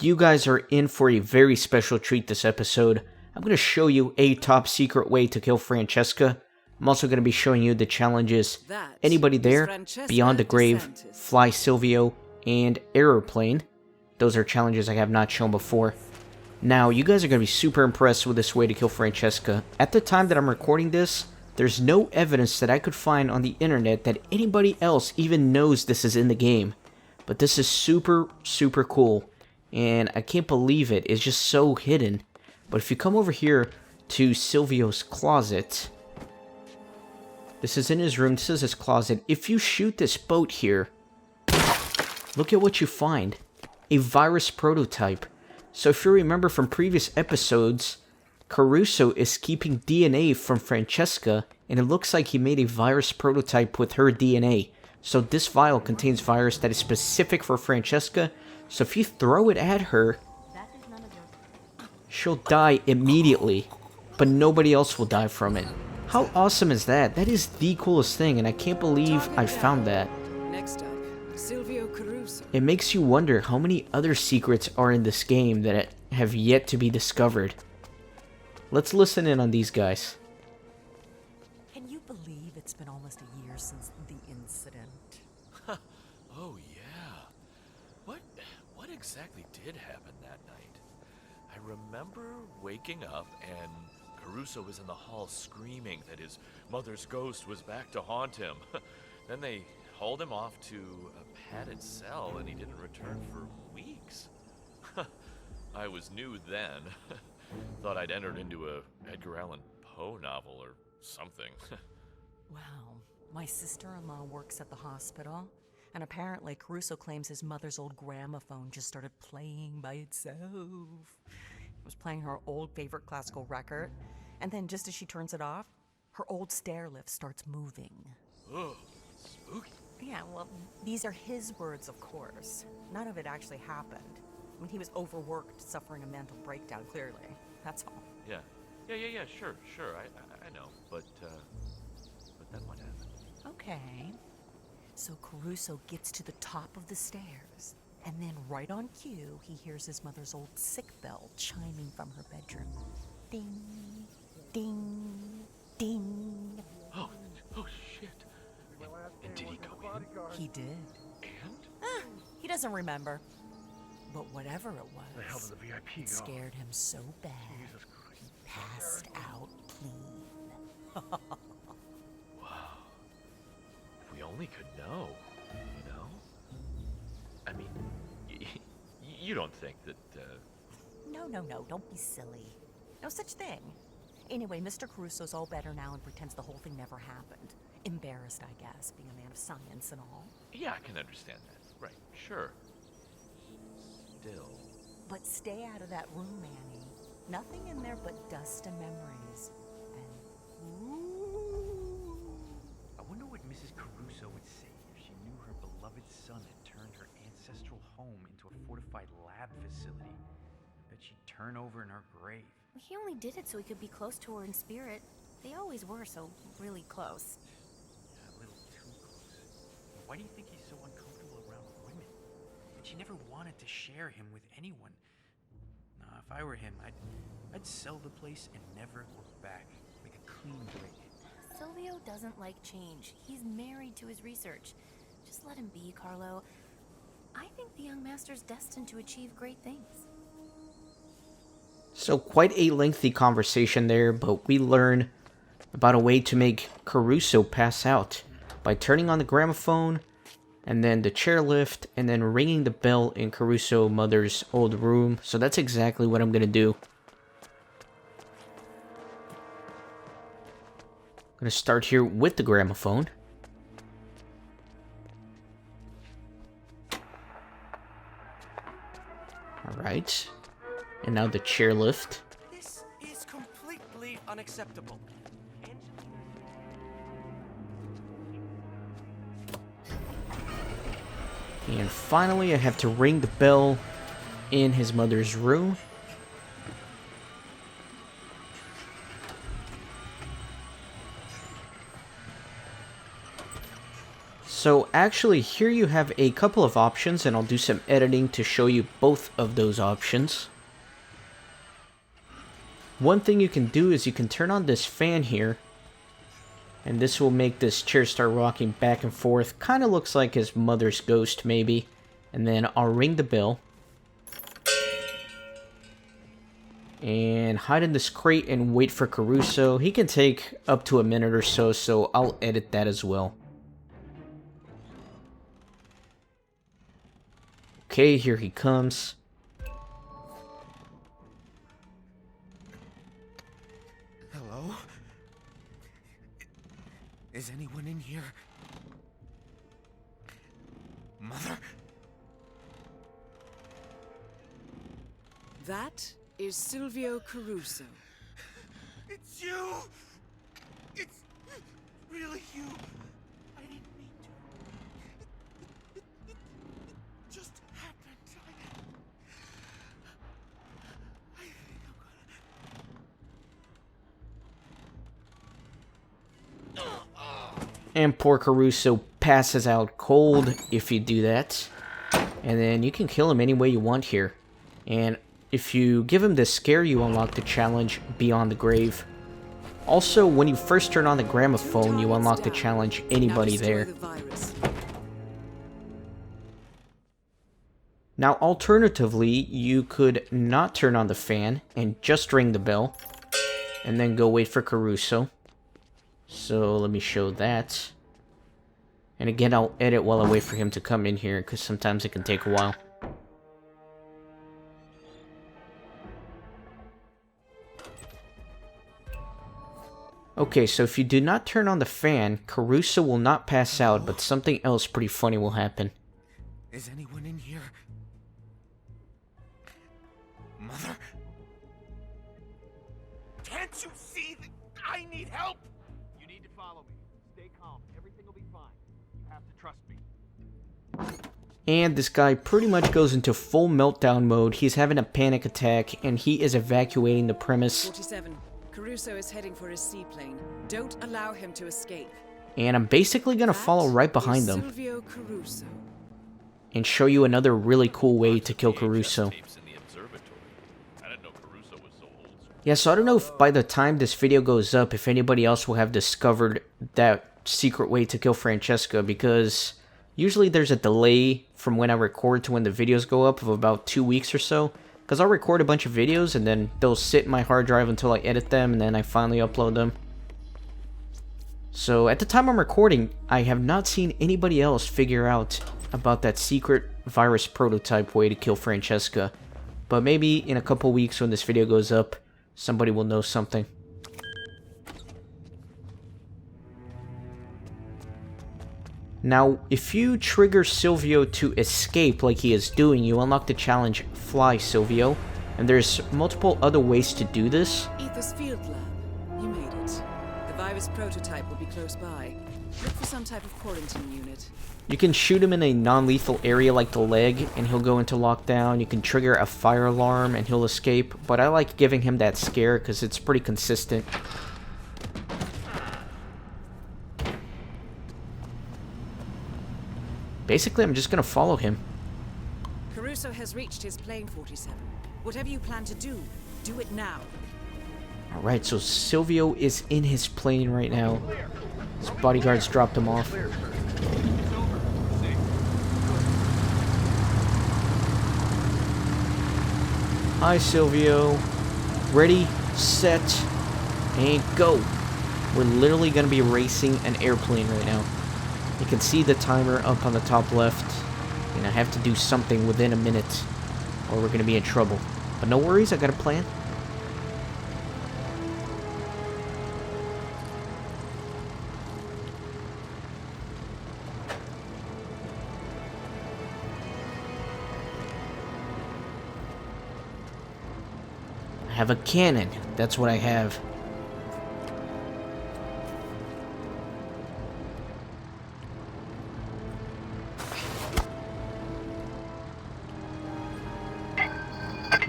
You guys are in for a very special treat this episode. I'm going to show you a top secret way to kill Francesca. I'm also going to be showing you the challenges Anybody There, Beyond the Grave, Fly Silvio, and Aeroplane. Those are challenges I have not shown before. Now, you guys are going to be super impressed with this way to kill Francesca. At the time that I'm recording this, there's no evidence that I could find on the internet that anybody else even knows this is in the game. But this is super, super cool. And I can't believe it. It's just so hidden. But if you come over here to Silvio's closet, this is in his room, this is his closet. If you shoot this boat here, look at what you find. A virus prototype. So if you remember from previous episodes, Caruso is keeping DNA from Francesca, and it looks like he made a virus prototype with her DNA. So this vial contains virus that is specific for Francesca. So if you throw it at her, she'll die immediately, but nobody else will die from it. How awesome is that? That is the coolest thing, and I can't believe I found that. Next up, Silvio Caruso. It makes you wonder how many other secrets are in this game that have yet to be discovered. Let's listen in on these guys. Can you believe it's been almost a year since the incident? Oh yeah. What exactly did happen that night? I remember waking up and Caruso was in the hall screaming that his mother's ghost was back to haunt him. Then they hauled him off to a padded cell and he didn't return for weeks. I was new then. Thought I'd entered into a Edgar Allan Poe novel or something. Wow. My sister-in-law works at the hospital, and apparently Caruso claims his mother's old gramophone just started playing by itself. It was playing her old favorite classical record, and then just as she turns it off, her old stair lift starts moving. Oh, spooky. Yeah, well, these are his words, of course. None of it actually happened. I mean, he was overworked, suffering a mental breakdown, clearly. That's all. Yeah, sure. I know, but then what happened? Okay. So Caruso gets to the top of the stairs, and then right on cue, he hears his mother's old sick bell chiming from her bedroom. Ding, ding, ding. Oh shit. And did he go in? He did. And? He doesn't remember. But whatever it The hell was, did the VIP it go? scared him so bad, Jesus Christ. he passed out clean. Wow. If we only could know, you know? I mean, you don't think that, No, don't be silly. No such thing. Anyway, Mr. Caruso's all better now and pretends the whole thing never happened. Embarrassed, I guess, being a man of science and all. yeah, I can understand that. Right, sure. Still. But stay out of that room, Annie. Nothing in there but dust and memories. And ooh. I wonder what Mrs. Caruso would say if she knew her beloved son had turned her ancestral home into a fortified lab facility. I bet she'd turn over in her grave. He only did it so he could be close to her in spirit. They always were so really close. Yeah, a little too close. Why do you think he's so uncomfortable around women? And she never wanted to share him with anyone. Nah, if I were him, I'd sell the place and never look back. Make a clean break. Silvio doesn't like change. He's married to his research. Just let him be, Carlo. I think the young master's destined to achieve great things. So quite a lengthy conversation there, but we learn about a way to make Caruso pass out by turning on the gramophone, and then the chairlift, and then ringing the bell in Caruso mother's old room. So that's exactly what I'm going to do. I'm going to start here with the gramophone. Alright. And now the chairlift. This is completely unacceptable. And finally, I have to ring the bell in his mother's room. So actually here you have a couple of options, and I'll do some editing to show you both of those options. One thing you can do is you can turn on this fan here, and this will make this chair start rocking back and forth. Kind of looks like his mother's ghost maybe. And then I'll ring the bell. And hide in this crate and wait for Caruso. He can take up to a minute or so, so I'll edit that as well. Okay, here he comes. Hello? Is anyone in here? Mother? That is Silvio Caruso. It's you! It's really you! I didn't mean to. It just happened. I think I'm gonna... And poor Caruso passes out cold if you do that. And then you can kill him any way you want here. And if you give him this scare, you unlock the challenge Beyond the Grave. Also, when you first turn on the gramophone, you unlock the challenge Anybody There. Now, alternatively, you could not turn on the fan and just ring the bell. And then go wait for Caruso. So, let me show that. And again, I'll edit while I wait for him to come in here, because sometimes it can take a while. Okay, so if you do not turn on the fan, Caruso will not pass out, but something else pretty funny will happen. Is anyone in here? Mother? Can't you see that I need help? You need to follow me. Stay calm. Everything will be fine. You have to trust me. And this guy pretty much goes into full meltdown mode. He's having a panic attack, and he is evacuating the premise. 47. Caruso is heading for his seaplane. Don't allow him to escape. And I'm basically gonna follow right behind them Silvio Caruso. and show you another really cool way to kill Caruso. Yeah, so I don't know if by the time this video goes up, if anybody else will have discovered that secret way to kill Francesca, because usually there's a delay from when I record to when the videos go up of about 2 weeks or so. Because I'll record a bunch of videos and then they'll sit in my hard drive until I edit them and then I finally upload them. So at the time I'm recording, I have not seen anybody else figure out about that secret virus prototype way to kill Francesca. But maybe in a couple weeks when this video goes up, somebody will know something. Now, if you trigger Silvio to escape like he is doing, you unlock the challenge Fly Silvio, and there's multiple other ways to do this. Ether's field lab. You made it. The virus prototype will be close by. Look for some type of quarantine unit. You can shoot him in a non-lethal area like the leg, and he'll go into lockdown. You can trigger a fire alarm, and he'll escape, but I like giving him that scare because it's pretty consistent. Basically, I'm just gonna follow him. Caruso has reached his plane, 47. Whatever you plan to do, do it now. Alright, so Silvio is in his plane right now. His bodyguards dropped him off. Hi, Silvio. Ready, set, and go. We're literally gonna be racing an airplane right now. You can see the timer up on the top left, and I have to do something within a minute, or we're gonna be in trouble. But no worries, I got a plan. I have a cannon, that's what I have.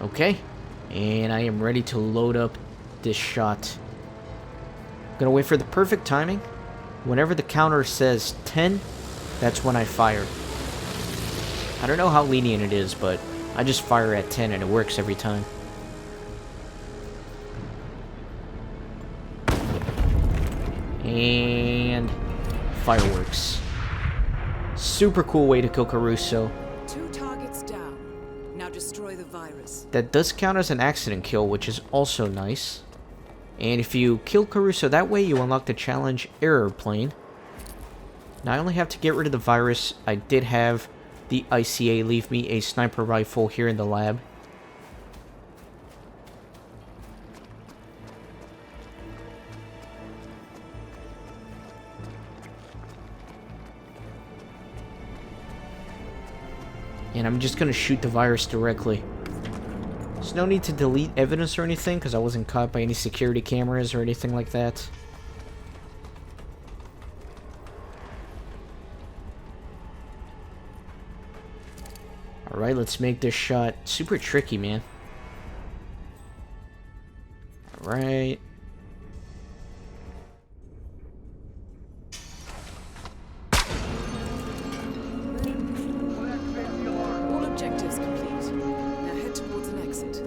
Okay, and I am ready to load up this shot. I'm gonna wait for the perfect timing. Whenever the counter says 10, that's when I fire. I don't know how lenient it is, but I just fire at 10 and it works every time. And fireworks. Super cool way to kill Caruso. 2 targets down. Now destroy the virus. That does count as an accident kill, which is also nice. And if you kill Caruso that way, you unlock the challenge Error Plane. Now I only have to get rid of the virus. I did have the ICA leave me a sniper rifle here in the lab. And I'm just gonna shoot the virus directly. There's no need to delete evidence or anything, because I wasn't caught by any security cameras or anything like that. Alright, let's make this shot super tricky, man. Alright. All objectives complete. Now head towards an exit.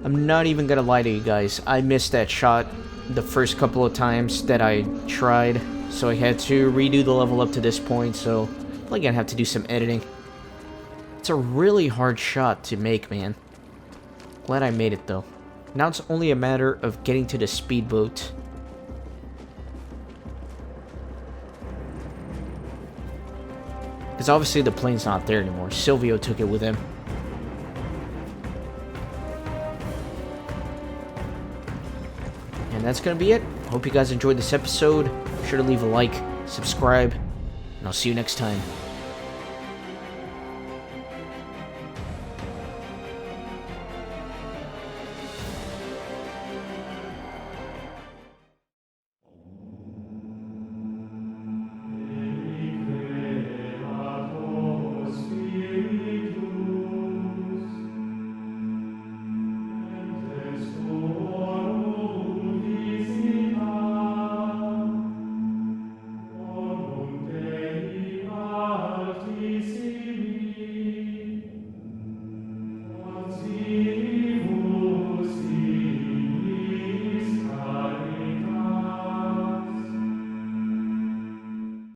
I'm not even gonna lie to you guys. I missed that shot the first couple of times that I tried, so I had to redo the level up to this point, so I'm probably gonna have to do some editing. It's a really hard shot to make, man. Glad I made it, though. Now it's only a matter of getting to the speedboat. Because obviously the plane's not there anymore. Silvio took it with him. And that's going to be it. Hope you guys enjoyed this episode. Be sure to leave a like, subscribe, and I'll see you next time. Easy.